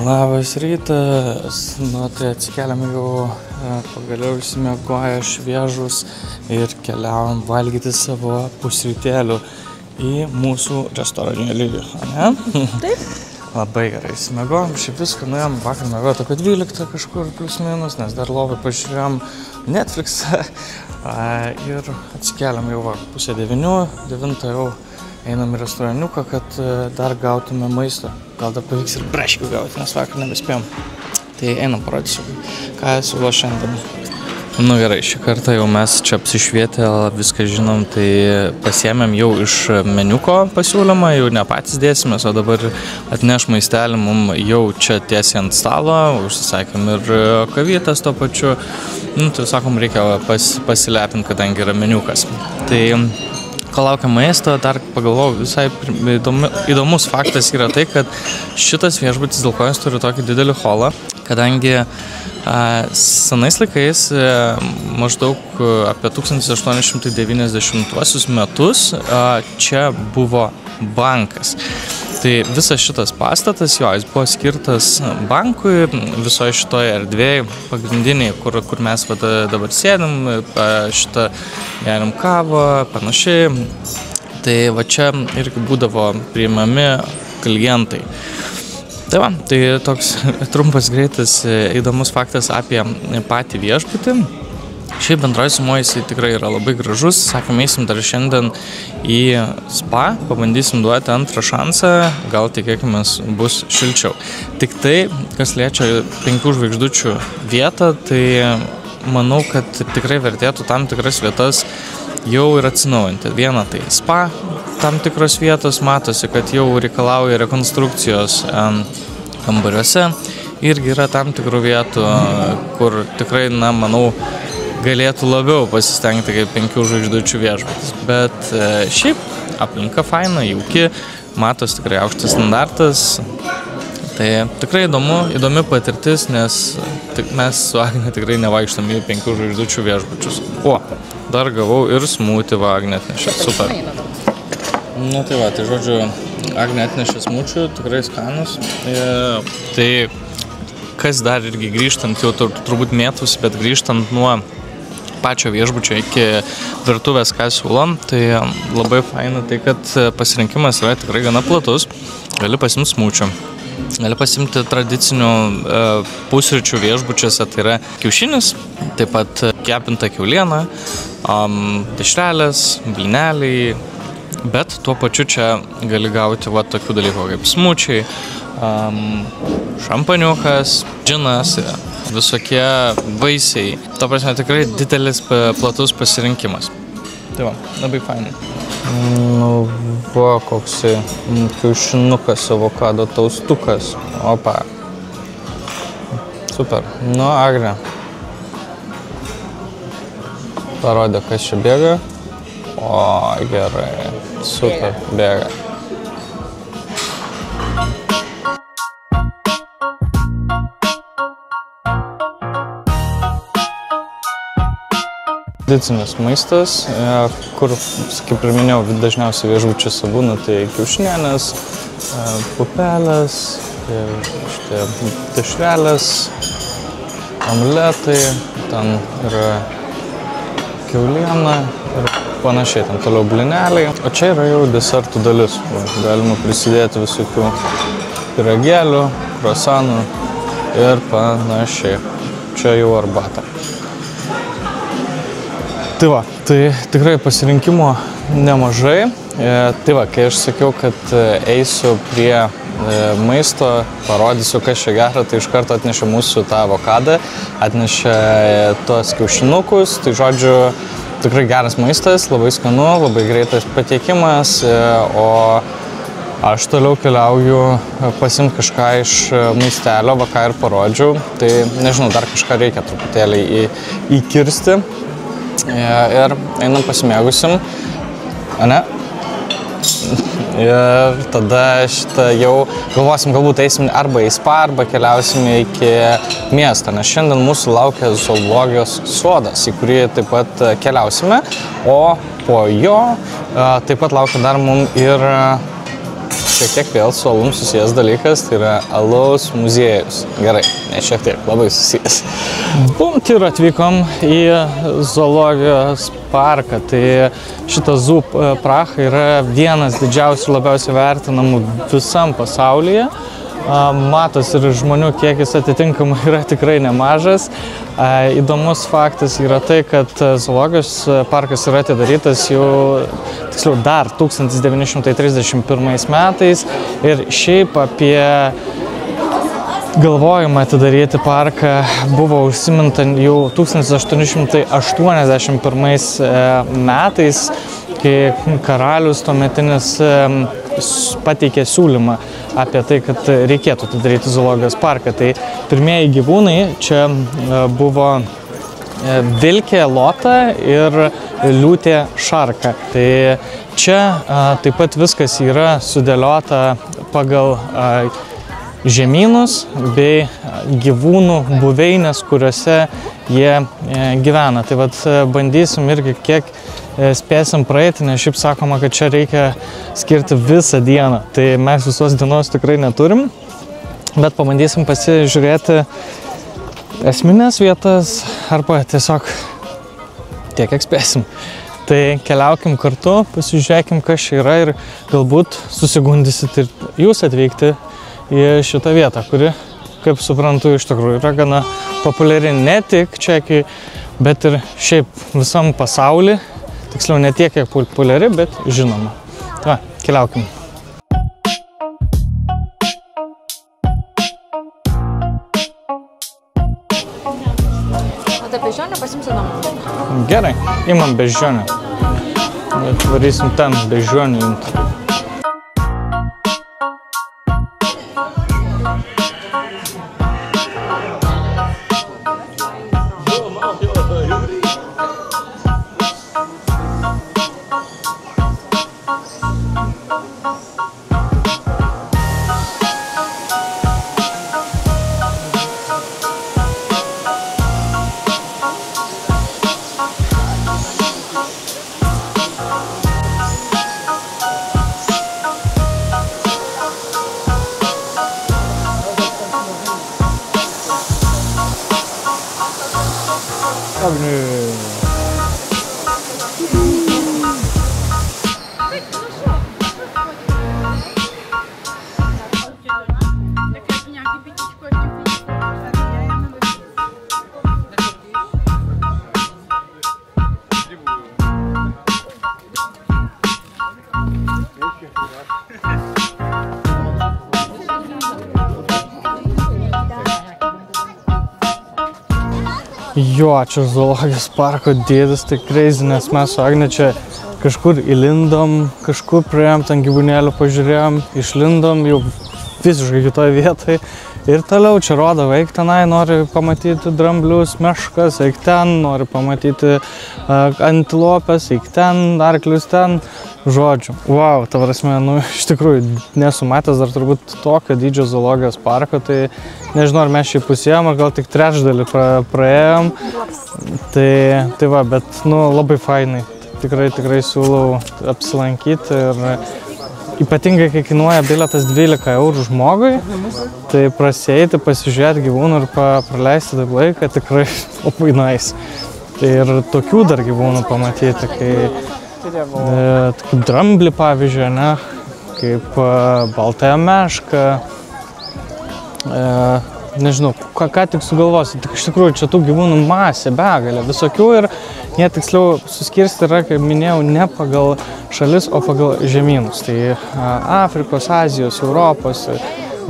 Labas rytas, tai atsikeliam jau pagaliau išsimiegoję šviežus ir keliavom valgyti savo pusrytėlių į mūsų restoranėlį, ne? Taip. Labai gerai išsimiegojom, šiaip viską nuėjom, vakar miegoti apie 12 kažkur plius minus, nes dar lovai pažiūrėjom Netflixą ir atsikeliam jau 8:30, jau einam į restoraniuką, kad dar gautume maisto. Gal dar pavyks ir braškių gauti, nes vakar nebespėjom. Tai einam, parodysiu, ką siūlo šiandien. Nu gerai, šį kartą jau mes čia apsišvietę viską žinom, tai pasiėmėm jau iš meniuko pasiūlymą, jau ne patys dėsimės, o dabar atneš maistelį mum jau čia tiesiai ant stalo, užsisakėm ir kavytės to pačiu. Nu, tai sakom, reikia pasilepinti, kadangi yra meniukas. Tai kol laukia maisto, dar pagalvojau, visai įdomus faktas yra tai, kad šitas viešbutis dėl ko jis turi tokį didelį holą, kadangi senais laikais, maždaug apie 1890 metus, čia buvo bankas. Tai visas šitas pastatas, jis buvo skirtas bankui, visoje šitoje erdvėje, pagrindiniai, kur mes dabar sėdim, šitą geriam kavą, panašiai. Tai va čia irgi būdavo priimami klientai. Tai toks trumpas, greitas, įdomus faktas apie patį viešbutį. Šiaip bendroji sumoje jisai tikrai yra labai gražus. Sakėm, eisim dar šiandien į spa, pabandysim duoti antrą šansą, gal tikėkimės bus šilčiau. Tik tai, kas liečia 5 žvaigždučių vietą, tai manau, kad tikrai vertėtų tam tikras vietas jau ir atsinaujinti. Viena tai spa, tam tikros vietos matosi, kad jau reikalauja rekonstrukcijos kambariuose. Irgi yra tam tikrų vietų, kur tikrai, manau, galėtų labiau pasistengti kaip 5 žvaigždučių viešbutis. Bet šiaip aplinka faina, jauki, matos tikrai aukštas standartas. Tai tikrai įdomi patirtis, nes mes su Agne tikrai nevaikštam į 5 žvaigždučių viešbučius. Dar gavau ir smūtį Agne atnešė, super. Nu tai va, tai žodžiu, Agne atnešė smūčių, tikrai skanus. Tai kas dar irgi grįžtant, jau turbūt mėtusi, bet grįžtant nuo pačio viešbučio iki virtuvės, ką siūlom, tai labai faina tai, kad pasirinkimas yra tikrai gana platus. Gali pasimti smūčių, gali pasimti tradicinių pusryčių viešbučiuose, tai yra kiaušinis, taip pat kepinta kiauliena, dešrelės, blyneliai, bet tuo pačiu čia gali gauti tokių dalykų kaip smūčiai, šampaniukas, džinas, visokie vaisiai. Ta prasme, tikrai didelis, platus pasirinkimas. Tai va, labai fainai. Nu, va, koksai kiaušinukas, avokado taustukas. Opa. Super. Nu, Agne. Parodė, kas čia bėga. O, gerai. Super, bėga. Tradicinis maistas, kur, kaip ir minėjau, dažniausiai viešbučiuose būna, tai kiaušinienės, pupelės, dešrelės, omletai, ten yra kiauliena ir panašiai, ten toliau blyneliai. O čia yra jau desertų dalis, galima prisidėti visokių pyragėlių, kruasanų ir panašiai. Čia jau arbata. Tai va, tai tikrai pasirinkimo nemažai. Tai va, kai aš sakiau, kad eisiu prie maisto, parodysiu, kas čia gera, tai iš karto atnešė mūsų tą avokadą, atnešė tuos kiaušinukus, tai žodžiu, tikrai geras maistas, labai skanu, labai greitas patiekimas, o aš toliau keliauju pasimti kažką iš maistelio, va ką ir parodžiau, tai nežinau, dar kažką reikia truputėlį įkirsti. Ir einam pasimėgusim, ane? Ir tada jau galvosim, galbūt eisim arba į spa, arba keliausim iki miesto, nes šiandien mūsų laukia zoologijos sodas, į kurį taip pat keliausime, o po jo Taip pat laukia dar mums ir šiek tiek vėl su alum susijęs dalykas, tai yra alaus muziejus. Gerai, ne šiek tiek, labai susijęs. Bumt ir atvykom į zoologijos parką. Tai šitas Zoo Praha yra vienas didžiausių labiausiai vertinamų visam pasaulyje. Matos ir žmonių kiekis atitinkamai yra tikrai nemažas. Įdomus faktas yra tai, kad zoologijos parkas yra atidarytas jau, tiksliau, dar 1931 metais ir šiaip apie galvojimą atidaryti parką buvo užsiminta jau 1881 metais, kai karalius tuometinis pateikė siūlymą apie tai, kad reikėtų atidaryti zoologijos parką. Tai pirmieji gyvūnai čia buvo vilkė lota ir liūtė šarka. Tai čia taip pat viskas yra sudėliota pagal žemynus bei gyvūnų buveinės, kuriuose jie gyvena. Tai vat bandysim irgi kiek spėsim praeiti, nes šiaip sakoma, kad čia reikia skirti visą dieną. Tai mes visos dienos tikrai neturim, bet pabandysim pasižiūrėti esminės vietas arba tiesiog tiek, kiek spėsim. Tai keliaukim kartu, pasižiūrėkim, kas čia yra ir galbūt susigundysit ir jūs atvykti į šitą vietą, kuri, kaip suprantu, iš tikrųjų yra gana populiari ne tik Čekijai, bet ir šiaip visam pasauly. Tiksliau, ne tiek, kiek populiari, bet žinoma. Va, keliaukim. O tai bežionę pasimsi namo? Gerai, imam bežionę. Bet varysim ten bežionį imti. Jo, čia zoologijos parko dėdis, tai crazy, nes mes su Agne čia kažkur įlindom, kažkur praėjom, ten gyvūnėlių pažiūrėjom, išlindom jau visiškai kitoje vietoje. Ir toliau čia rodo, eik tenai, nori pamatyti dramblius, meškas, eik ten, nori pamatyti antilopės, eik ten, arklius ten. Žodžiu, wow, ta prasme, nu, iš tikrųjų nesu matęs dar turbūt tokio dydžio zoologijos parko, tai nežinau, ar mes šį pusėjom, ar gal tik trečdalį praėjom. Tai va, bet, nu, labai fainai. Tikrai siūlau apsilankyti ir ypatingai, kai kainuoja bilietas 12 eurų žmogui, tai prasieiti, pasižiūrėti gyvūnų ir praleisti taip laiką tikrai labai nice. Tai ir tokių dar gyvūnų pamatyti, kaip dramblį, pavyzdžiui, ne? Kaip baltąją mešką, nežinau, ką tik sugalvosi. Tik iš tikrųjų, čia tų gyvūnų masė, begalė, visokių ir jie tiksliau suskirsti yra, kaip minėjau, ne pagal šalis, o pagal žemynus. Tai Afrikos, Azijos, Europos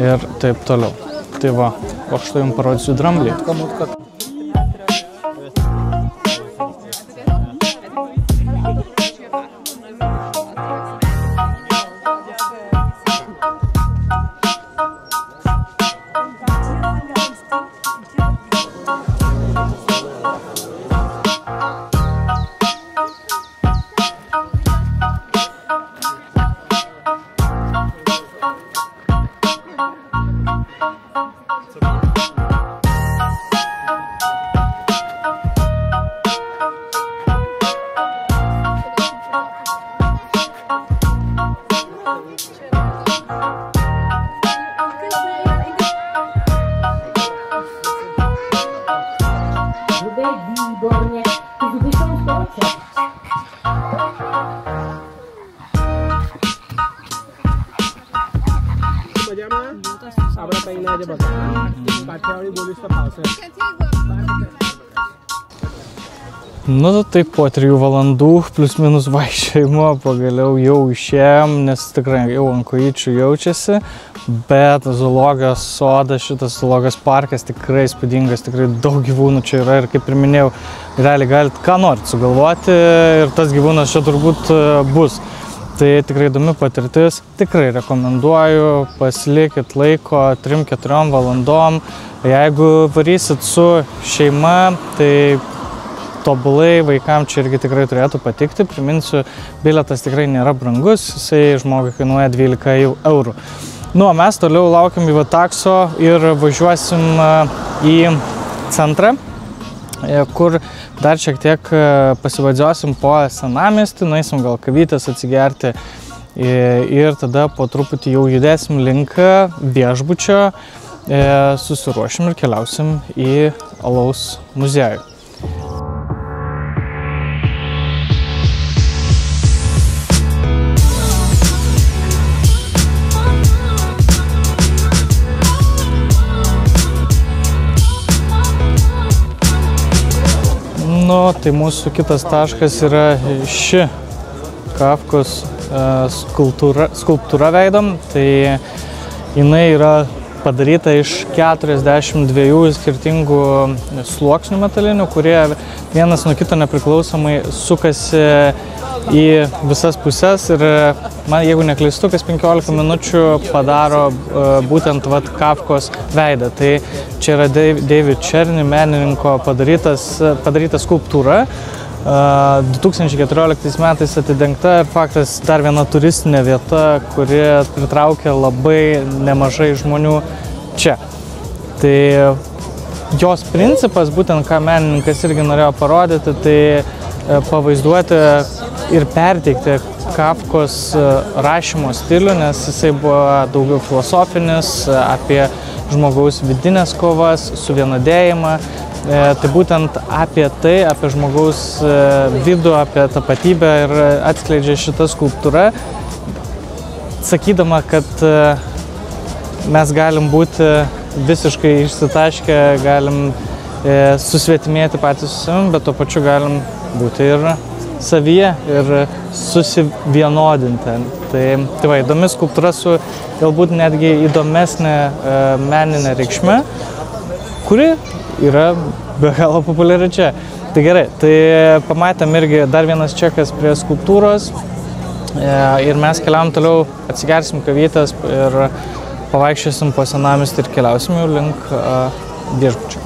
ir taip toliau. Tai va, o štai jums parodysiu dramblį. Nu, tai po 3 valandų plus minus vaikščiojimo pagaliau jau išėjom, nes tikrai jau ant kojyčių jaučiasi, bet zoologijos sodas, šitas zoologijos parkas tikrai įspūdingas, tikrai daug gyvūnų čia yra ir kaip ir minėjau, realiai galit ką norit sugalvoti ir tas gyvūnas čia turbūt bus. Tai tikrai įdomi patirtis, tikrai rekomenduoju, pasilikit laiko 3-4 valandom, jeigu varysit su šeima, tai tobulai vaikams čia irgi tikrai turėtų patikti. Priminsiu, bilietas tikrai nėra brangus, jisai žmogui kainuoja 12 eurų. Nu, o mes toliau laukiam į takso ir važiuosim į centrą, kur dar šiek tiek pasivadžiosim po senamiestį, nueisim gal kavytės atsigerti ir tada po truputį jau judėsim link viešbučio, susiruošim ir keliausim į alaus muziejų. Nu, tai mūsų kitas taškas yra ši Kafkos skulptūra veidom. Tai jinai yra padaryta iš 42 skirtingų sluoksnių metalinių, kurie vienas nuo kito nepriklausomai sukasi į visas puses ir man, jeigu neklystu, kas 15 minučių padaro būtent Kafkos veidą. Tai čia yra David Černy menininko padaryta skulptūra. 2014 metais atidengta ir faktas dar viena turistinė vieta, kuri pritraukia labai nemažai žmonių čia. Tai jos principas, būtent ką menininkas irgi norėjo parodyti, tai pavaizduoti ir perteikti Kafkos rašymo stilių, nes jisai buvo daugiau filosofinis, apie žmogaus vidinės kovas, suvienodėjimą. Tai būtent apie tai, apie žmogaus vidų, apie tapatybę ir atskleidžia šitą skulptūrą, sakydama, kad mes galim būti visiškai išsitaškę, galim susvetimėti patys su savimi, bet tuo pačiu galim būti ir savyje ir susivienodinti. Tai va, įdomi skulptūra su galbūt netgi įdomesnė meninė reikšmė, kuri yra be galo populiari čia. Tai gerai, tai pamatėm irgi dar vienas čekas prie skulptūros ir mes keliavom toliau, atsigersim kavytės ir pavaikščiosim po senamiestį ir keliausim jau link viešbučio.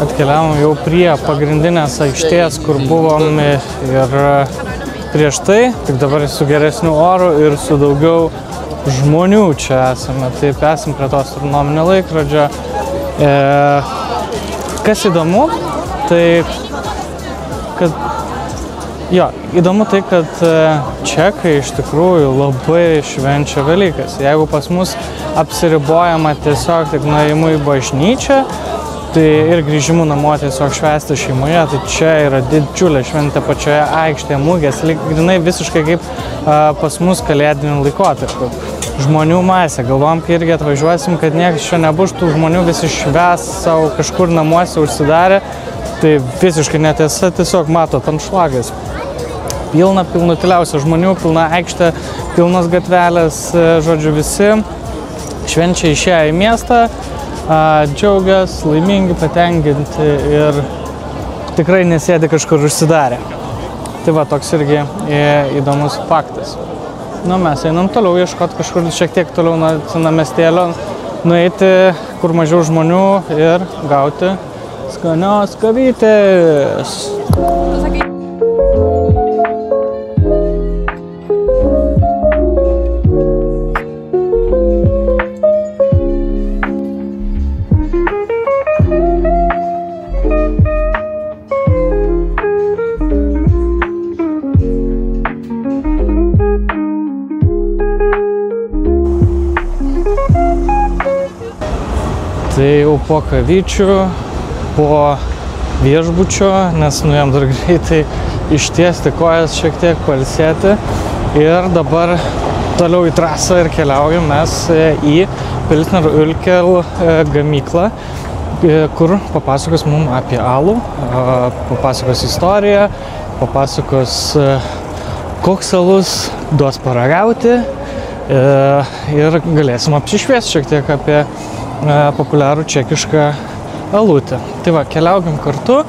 Atkeliavom jau prie pagrindinės aikštės, kur buvom ir prieš tai, tik dabar su geresniu oru ir su daugiau žmonių čia esame. Taip, esame prie to astronominio laikrodžio. Kas įdomu, tai įdomu tai, kad čekai iš tikrųjų labai švenčia Velykas. Jeigu pas mus apsiribojama tiesiog tik nuėjimu į bažnyčią, tai ir grįžimų namo tiesiog švęsti šeimoje, tai čia yra didžiulė šventė pačioje aikštėje, mugės, grinai visiškai kaip pas mus kalėdiniu laikotarpiu. Žmonių masė, galvom, kai irgi atvažiuosim, kad niekas čia nebus, tų žmonių visi švęs savo kažkur namuose užsidarę, tai visiškai netiesa, tiesiog matot anšlagas. Pilnutiliausia žmonių, pilna aikštė, pilnos gatvelės, žodžiu, visi švenčia išėję į miestą, džiaugias, laimingi, patenkinti ir tikrai nesėdi kažkur užsidarę. Tai va, toks irgi įdomus faktas. Nu, mes einam toliau ieškoti kažkur šiek tiek toliau nuo senamiestėlio, nueiti kur mažiau žmonių ir gauti skanios kavytės. Tai jau po kavyčių, po viešbučio, nes nuėjom dar greitai ištiesti kojas, šiek tiek pailsėti. Ir dabar toliau į trasą ir keliaujam mes į Pilsner Urquell gamyklą, kur papasakos mums apie alų, papasakos istoriją, papasakos koks alus duos paragauti ir galėsim apsišviesti šiek tiek apie populiarų čekišką alutę. Tai va, keliaukime kartu,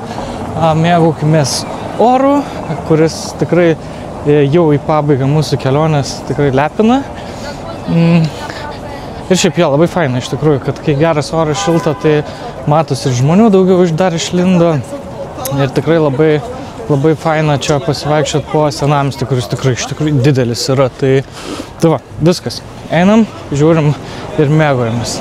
mėgaukimės oru, kuris tikrai jau į pabaigą mūsų kelionės tikrai lepina. Ir šiaip jo, labai faina iš tikrųjų, kad kai geras oras šilta, tai matos ir žmonių daugiau dar išlindo. Ir tikrai labai faina čia pasivaikščiot po senamiestį, kuris tikrai iš tikrųjų didelis yra. Tai va, viskas. Einam, žiūrim ir mėgaujamės.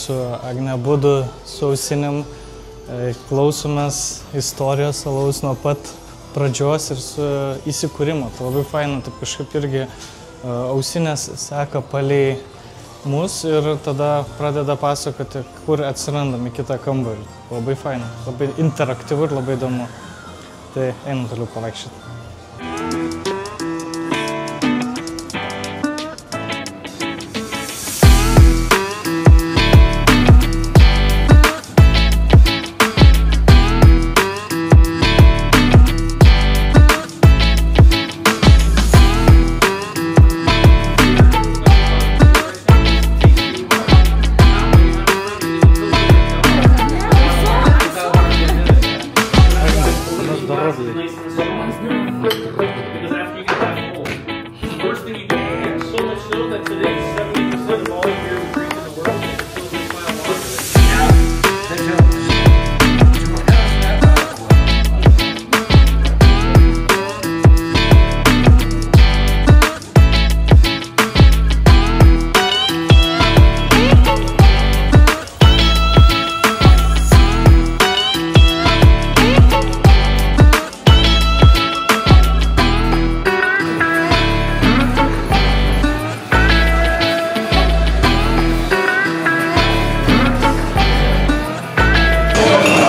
Su Agne abudu su ausinėm klausomės istorijos alaus nuo pat pradžios ir su įsikūrimo. Tai labai faina, taip kažkaip irgi ausinės seka palei mus ir tada pradeda pasakoti, kur atsirandam į kitą kambarį. Labai faina, labai interaktyvu ir labai įdomu. Tai einam toliau pavaikščioti.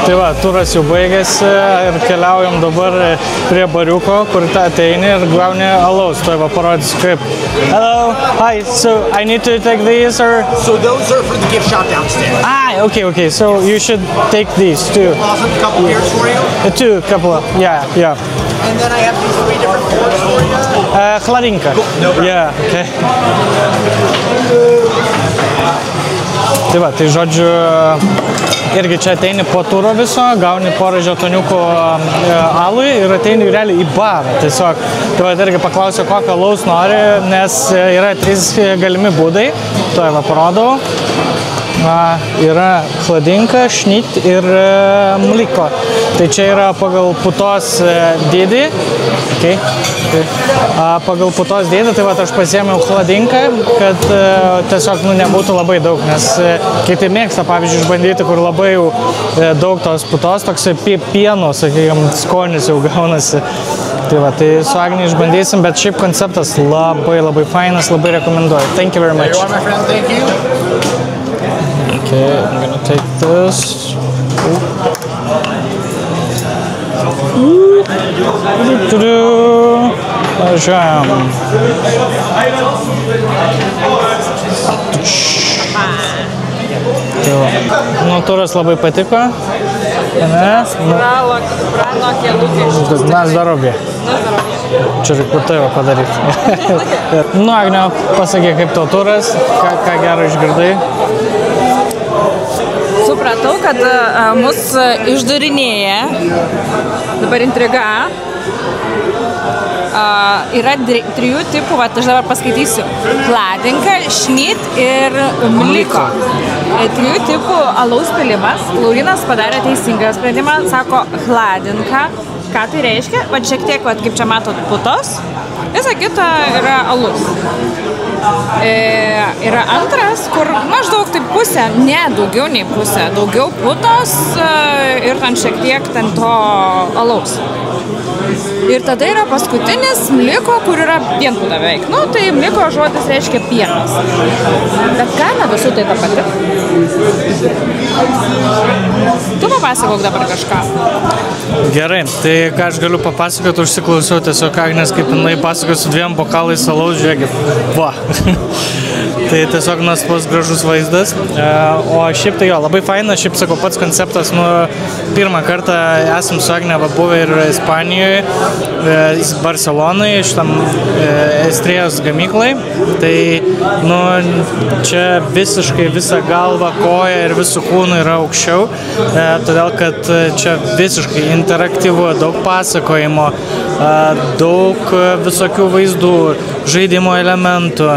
Tai va, turas jau baigėsi ir keliaujam dabar prie bariuko, kur ateini ir gauni alaus. Tai va, parodysiu kaip. Hello, hi, so I need to take these or? So those are for the gift shop downstairs. Ah, okay, so you should take these too. Awesome, couple beers for you? Two, couple, yeah. And then I have these 3 different pours for you. Chladinka. Cool, no problem. Yeah, okay. Tai va, tai žodžiu, irgi čia ateini po turo viso, gauni porą žetoniukų alui ir ateini realiai į barą. Tiesiog, tai va, irgi paklausiu, kokią alaus nori, nes yra 3 galimi būdai. Tai va, parodau. Yra chladinka, šnit ir mliko. Tai čia yra pagal putos dydį. Okay. Pagal putos dydį, tai va, aš pasiėmiau chladinką, kad tiesiog nebūtų labai daug, nes kiti mėgsta, pavyzdžiui, išbandyti, kur labai jau daug tos putos, toks pieno, sakykime, skonis jau gaunasi. Tai va, tai su Agne išbandysim, bet šiaip konceptas labai fainas, labai rekomenduoju. Thank you very much. You're welcome, my friend. Thank you. Okay, I'm gonna take this. Važiuojam. Nu, turas labai patiko. Na zdravie. Čia reikia tave padaryti. Nu, Agne, pasakyk, kaip tau turas, ką gero išgirdai. So supratau, kad mus išdarinėja, dabar intriga, yra 3 tipų, aš dabar paskaitysiu, Hladinka, Šnit ir Mliko. 3 tipų alaus pilimas, Laurynas padarė teisingą sprendimą, sako Hladinka. Ką tai reiškia? Vat šiek tiek, vat, kaip čia matot, putos, visa kita yra alus. Yra antras, kur maždaug taip pusė, ne daugiau nei pusė, daugiau putos ir ten šiek tiek ten to alaus. Ir tada yra paskutinis Mliko, kur yra vienputa beveik. Nu, tai Mliko žodis reiškia pienas. Bet kaina visų tai ta pati. Tu papasakok dabar kažką. Gerai, tai ką aš galiu papasakoti, užsiklausiau tiesiog Agnės, kaip jinai pasakoja su 2 bokalais alaus, žiūrėkit, va. Tai tiesiog nuostabus gražus vaizdas. O šiaip tai jo, labai faina, šiaip sakau, pats konceptas, pirmą kartą esam su Agne buvę ir Ispanijoje, Barcelonoje, šitam Estrėjos gamyklai. Tai, čia visiškai visa galva, koja ir visų kūnų yra aukščiau, todėl kad čia visiškai interaktyvu, daug pasakojimo, daug visokių vaizdų, žaidimo elementų.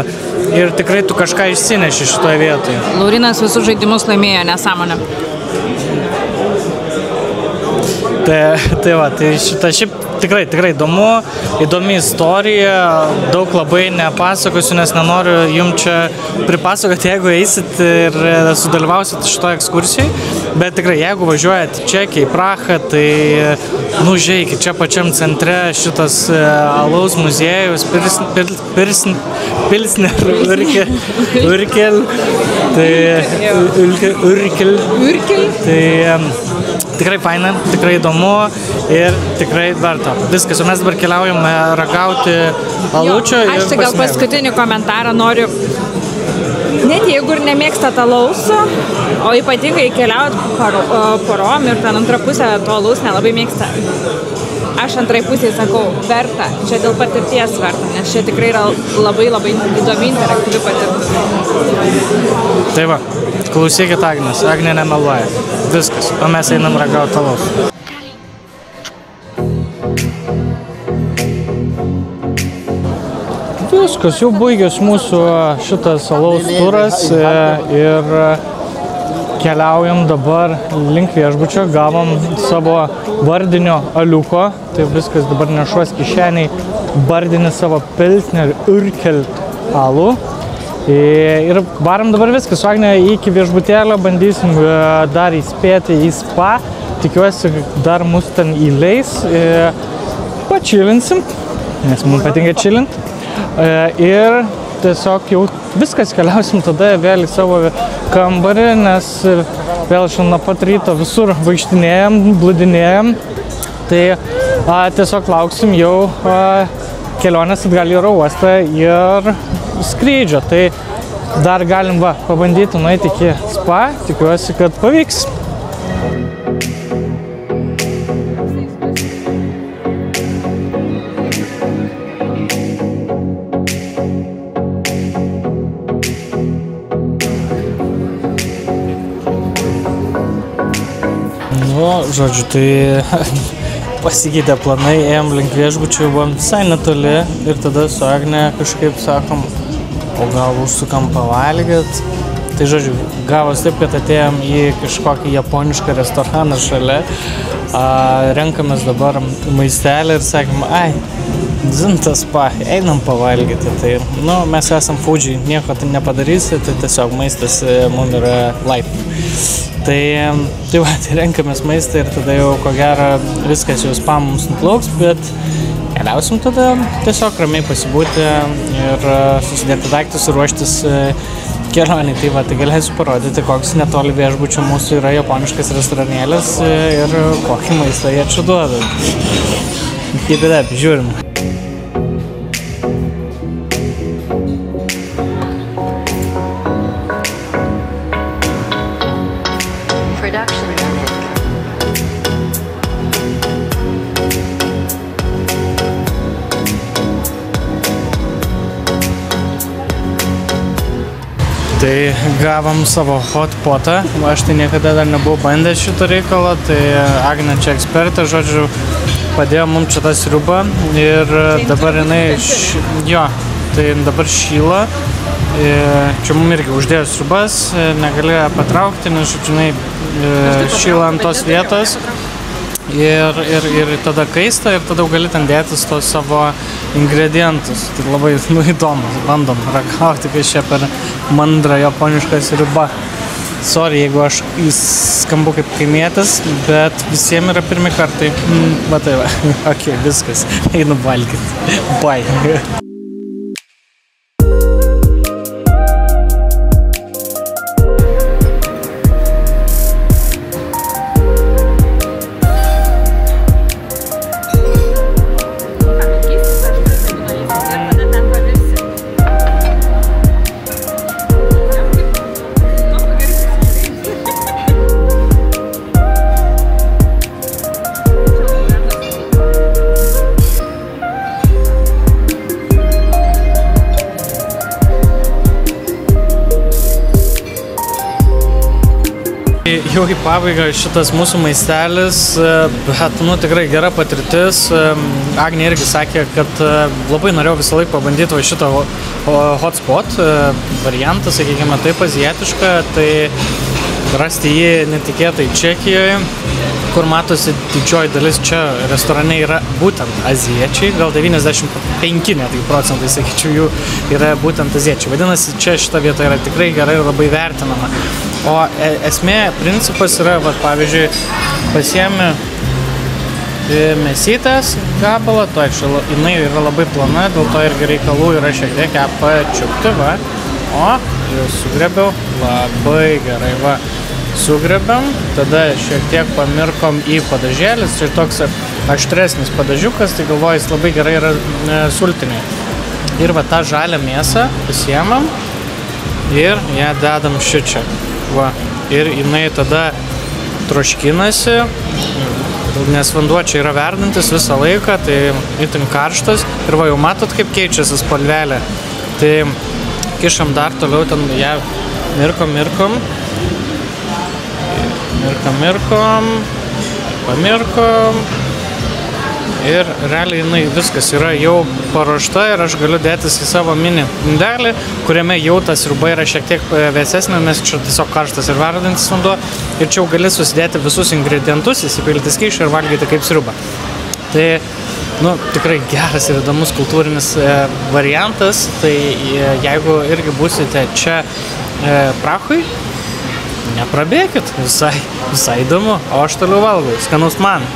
Ir tikrai tu kažką išsineši šitoje vietoje. Laurynas visus žaidimus laimėjo, nesąmonė. Tai va, tai šitą šiaip tikrai įdomi istorija, daug labai nepasakosiu, nes nenoriu jums čia pripasakoti, jeigu eisit ir sudalyvausit šitoje ekskursijai, bet tikrai, jeigu važiuojat Čekiją į Prahą, tai žiūrėkit, čia pačiam centre šitas alaus muziejus, Pilsner Urkel, tai tikrai faina, tikrai įdomu ir tikrai verta. Viskas, o mes dabar keliaujame ragauti alučio ir aš tai gal paskutinį komentarą noriu. Net jeigu ir nemėgstat alaus, o ypatingai keliaut porom ir ten antrą pusę to alaus nelabai mėgsta. Aš antrai pusėje sakau, verta, čia dėl patirties verta, nes čia tikrai yra labai įdomi interaktyvi patirtis. Tai va, klausykit Agnės, Agnė nemeluoja. Viskas, o mes einam ragauti alaus. Viskas, jau baigės mūsų šitas alaus turas ir keliaujam dabar link viešbučio, gavom savo vardinio aliuko, tai viskas dabar nešuos kišeniai, vardinį savo Pilsner Urkel alų. Ir varam dabar viskas, su Agne iki viešbutėlio, bandysim dar įspėti į spa, tikiuosi dar mus ten įleis, pačilinsim, nes mums patinka čilint. Ir tiesiog jau viskas, keliausim tada vėl į savo kambarį, nes vėl šiandien nuo pat ryto visur vaikštinėjom, bludinėjom. Tai tiesiog lauksim jau kelionės atgal į oro uostą ir skrydžio. Tai dar galim pabandyti nueiti iki spa, tikiuosi, kad pavyks. Žodžiu, tai pasikeitė planai, ėjom link viešbučių, buvom visai netoli ir tada su Agne kažkaip sakom, o gal užsukam pavalgyt. Tai žodžiu, gavos taip, kad atėjom į kažkokį japonišką restoraną šalia, renkamės dabar maistelį ir sakom, Zintas spa, einam pavalgyti. Tai, mes esam foodžiai, nieko tai nepadarysi, tai tiesiog maistas mums yra life. Tai renkamės maistą ir tada jau ko gero viskas jau spa mums nuplauks, bet keliausim tada tiesiog ramiai pasibūti ir susidėti daiktus ir ruoštis kelionį. Tai galėsiu parodyti, koks netoli viešbučio mūsų yra japoniškas restoranėlis ir kokį maistą jie čia duoda. Keep it up, žiūrim. Tai gavom savo hotpotą, aš tai niekada dar nebuvau bandęs šito reikalo, tai Agnė čia ekspertė, žodžiu, padėjo mums čia tą sriubą ir dabar jinai, tai dabar šyla, čia mums irgi uždėjo sriubas, negalėjo patraukti, nes žinai, šyla ant tos vietos. Ir tada kaista ir tada gali ten dėtis tos savo ingredientus. Tai labai įdomu, bandom ragauti, kai čia per mandrą japonišką sriubą. Sorry, jeigu aš skambu kaip kaimietis, bet visiems yra pirmi kartai. Va tai va, ok, viskas, einu valgyti. Bye. Jau į pabaigą šitas mūsų maistelis, bet tikrai gera patirtis. Agnė irgi sakė, kad labai norėjau visą laiką pabandyti šitą hotspot variantą, sakykime taip, azijietišką, tai rasti jį netikėtai Čekijoje, kur matosi didžioji dalis čia restorane yra būtent azijiečiai, gal 95% sakyčiau jų yra būtent azijiečiai. Vadinasi, čia šita vieta yra tikrai gerai ir labai vertinama. O esmė, principas yra, va, pavyzdžiui, pasiemi mėsytės gabalą, jinai yra labai plona, dėl to irgi reikalų yra šiek tiek ją pačiupti, va. O, jau sugrebiau, labai gerai, va. Sugrebiam, tada šiek tiek pamirkom į padažėlis, čia toks aštresnis padažiukas, tai galvoju, jis labai gerai yra sultiniai. Ir va tą žalią mėsą pasiemam ir ją dedam šičia. Va. Ir jinai tada troškinasi, nes vanduo čia yra verdantis visą laiką, tai itin karštas. Ir va, jau matot, kaip keičiasi spalvelė. Tai kišam dar toliau, ten ją mirkom. Pamirkom. Ir realiai jinai viskas yra jau paruošta ir aš galiu dėtis į savo mini indelį, kuriame jau ta sriuba yra šiek tiek vėsesnė, nes čia tiesiog karštas ir verdantis vanduo. Ir čia jau gali susidėti visus ingredientus, įsipilti skysčių ir valgyti kaip sriubą. Tai, tikrai geras ir įdomus kultūrinis variantas. Tai jeigu irgi būsite čia Prahoj, neprabėkit, visai įdomu, o aš toliau valgau, skanaus man.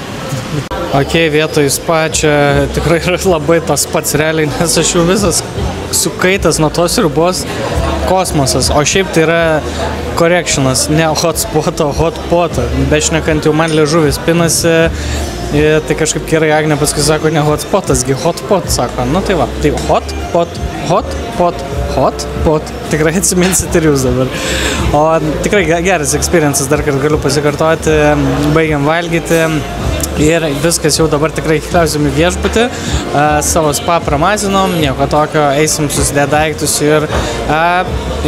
Ok, vietoj spa čia tikrai yra labai tas pats realiai, nes aš jau visas sukaitas nuo tos sriubos, kosmosas, o šiaip tai yra correctionas, ne hotspotą, hotpotą, bešnekant jau man liežuvis pinasi, tai kažkaip gerai Agnė paskui sako, ne hotspotas, hotpot sako, tai va, tai hotpot, tikrai atsiminsit ir jūs dabar. O tikrai geras experiences, dar kartą galiu pasikartoti, baigiam valgyti. Ir viskas jau dabar tikrai keliausim į viešbutį, savo spa pramazinom, nieko tokio, eisim susidėti daiktus ir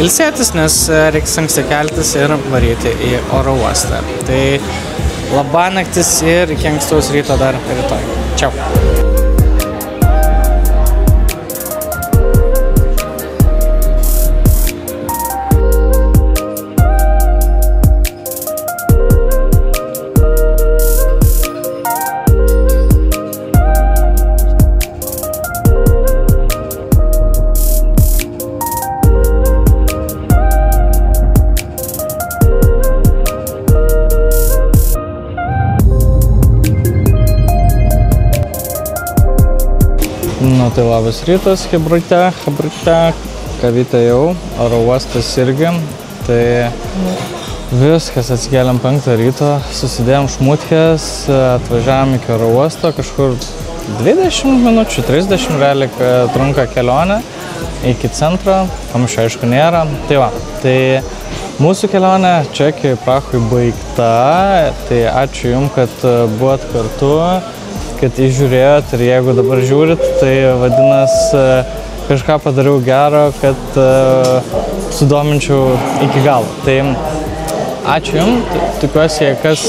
ilsėtis, nes reiks anksti keltis ir varyti į oro uostą. Tai labanaktis ir iki ankstaus ryto dar rytoj. Čiau. Tai labas rytas, Chebrute, kavytė jau, oro uostas irgi, tai viskas, atsikėlėm 5 ryto, susidėjom šmutkės, atvažiavom iki oro uosto, kažkur 20 minučių, 30 realiai trunka kelionė iki centro, kamščio aišku nėra, tai va, tai mūsų kelionė Čekijoj Prahoj baigta, tai ačiū Jums, kad buvot kartu, kad įžiūrėjot ir jeigu dabar žiūrit, tai vadinasi kažką padariau gero, kad sudominčiau iki galo. Tai ačiū Jums, tikiuosi, kas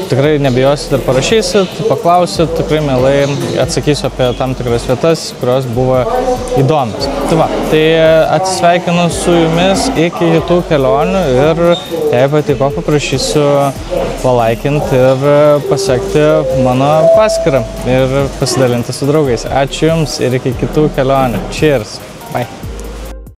tikrai nebijosit ir parašysit, paklausit, tikrai mielai atsakysiu apie tam tikras vietas, kurios buvo įdomios. Tai atsisveikinu su Jumis iki kitų kelionių ir jei patiko, paprašysiu palaikinti ir pasekti mano paskyrą ir pasidalinti su draugais. Ačiū Jums ir iki kitų kelionių. Cheers! Bye!